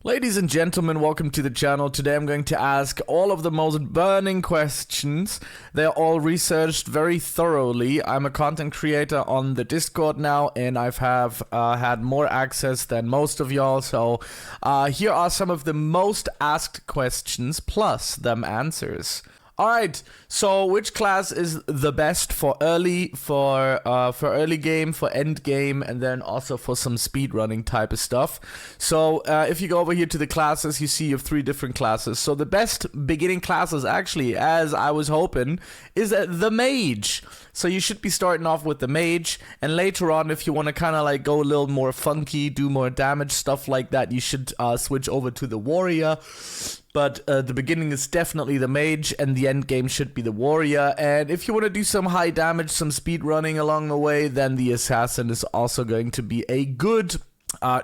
Ladies and gentlemen, welcome to the channel. Today I'm going to ask all of the most burning questions. They're all researched very thoroughly. I'm a content creator on the Discord now, and I've had more access than most of y'all. So here are some of the most asked questions plus them answers. Alright, so which class is the best for early game, for end game, and then also for some speedrunning type of stuff? So if you go over here to the classes, you see you have 3 different classes. So the best beginning classes, actually, as I was hoping, is the Mage. So you should be starting off with the Mage, and later on, if you want to kind of like go a little more funky, do more damage, stuff like that, you should switch over to the Warrior. But the beginning is definitely the Mage, and the end game should be the Warrior. And if you want to do some high damage, some speed running along the way, then the Assassin is also going to be a good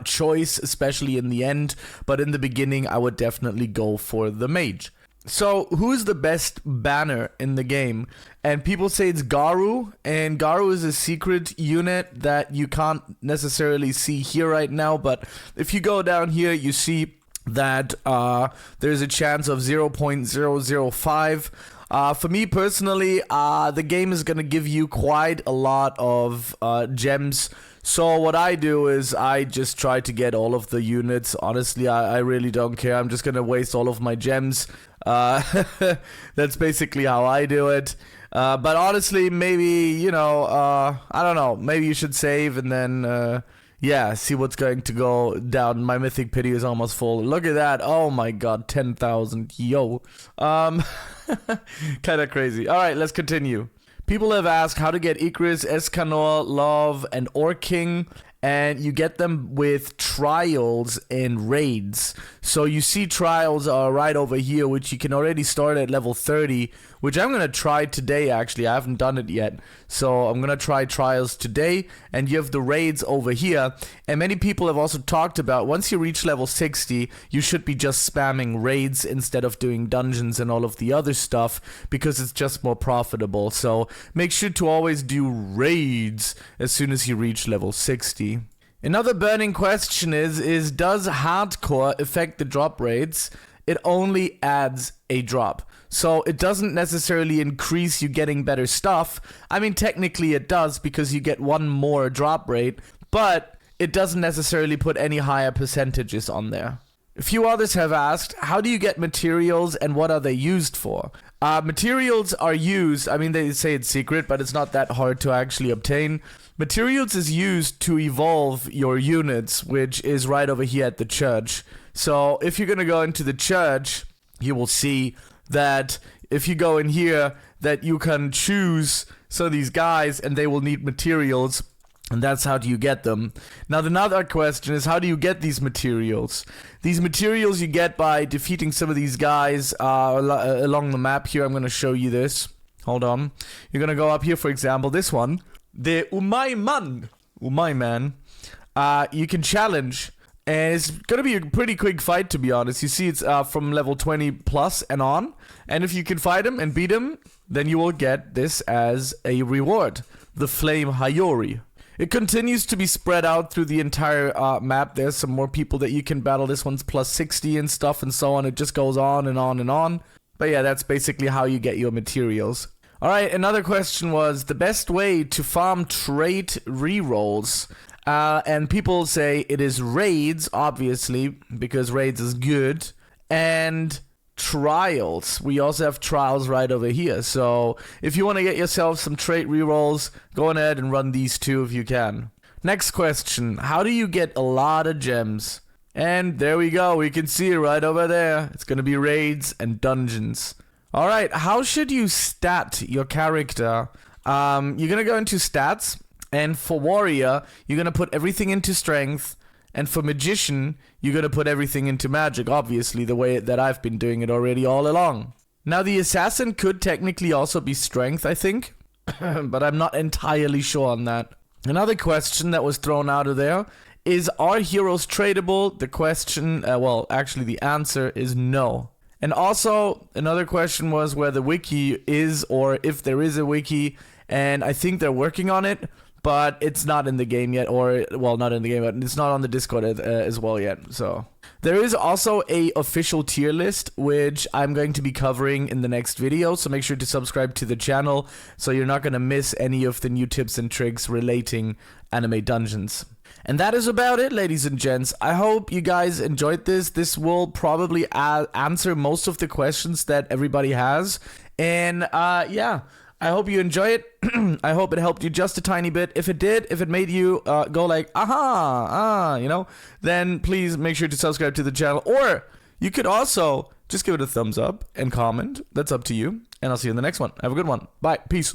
choice, especially in the end. But in the beginning, I would definitely go for the Mage. So, who's the best banner in the game? And people say it's Garu, and Garu is a secret unit that you can't necessarily see here right now. But if you go down here, you see that there's a chance of 0.005. For me personally, the game is gonna give you quite a lot of gems. So what I do is I just try to get all of the units. Honestly, I really don't care. I'm just gonna waste all of my gems. That's basically how I do it. But honestly, maybe, you know, I don't know. Maybe you should save and then yeah, see what's going to go down. My mythic pity is almost full. Look at that. Oh my god, 10,000. Yo. Kind of crazy. All right, let's continue. People have asked how to get Ikris, Escanor, Love, and Orking, and you get them with trials and raids. So you see trials are right over here, which you can already start at level 30, which I'm going to try today actually. I haven't done it yet. So I'm going to try trials today, and you have the raids over here. And many people have also talked about once you reach level 60, you should be just spamming raids instead of doing dungeons and all of the other stuff, because it's just more profitable. So make sure to always do raids as soon as you reach level 60. Another burning question is does hardcore affect the drop rates? It only adds a drop. So it doesn't necessarily increase you getting better stuff. I mean, technically it does because you get one more drop rate, but it doesn't necessarily put any higher percentages on there. A few others have asked, how do you get materials and what are they used for? Materials are used, I mean, they say it's secret, but it's not that hard to actually obtain. Materials is used to evolve your units, which is right over here at the church. So if you're gonna go into the church, you will see that if you go in here, that you can choose some of these guys and they will need materials. And that's how do you get them. Now, another question is, how do you get these materials? These materials you get by defeating some of these guys along the map here. I'm going to show you this. Hold on. You're going to go up here, for example, this one. The Umai Man. You can challenge. And it's going to be a pretty quick fight, to be honest. You see, it's from level 20 plus and on. And if you can fight him and beat him, then you will get this as a reward. The Flame Hayori. It continues to be spread out through the entire map. There's some more people that you can battle. This one's plus 60 and stuff and so on. It just goes on and on and on. But yeah, that's basically how you get your materials. Alright, another question was the best way to farm trait rerolls. And people say it is raids, obviously, because raids is good. And trials. We also have trials right over here. So if you want to get yourself some trait rerolls, go ahead and run these 2 if you can. Next question. How do you get a lot of gems? And there we go. We can see it right over there. It's going to be raids and dungeons. Alright, how should you stat your character? You're going to go into stats. And for warrior, you're going to put everything into strength. And for magician, you're going to put everything into magic, obviously, the way that I've been doing it already all along. Now, the assassin could technically also be strength, I think. But I'm not entirely sure on that. Another question that was thrown out of there is, are heroes tradable? The question, well, actually the answer is no. And also, another question was where the wiki is, or if there is a wiki. And I think they're working on it. But it's not in the game yet, or, well, not in the game, but it's not on the Discord as well yet, so There is also a official tier list, which I'm going to be covering in the next video, so make sure to subscribe to the channel so you're not going to miss any of the new tips and tricks relating Anime Dungeons. And that is about it, ladies and gents. I hope you guys enjoyed this. This will probably answer most of the questions that everybody has. And yeah, I hope you enjoy it. I hope it helped you just a tiny bit. If it did, if it made you go like, aha, you know, then please make sure to subscribe to the channel. Or you could also just give it a thumbs up and comment. That's up to you. And I'll see you in the next one. Have a good one. Bye. Peace.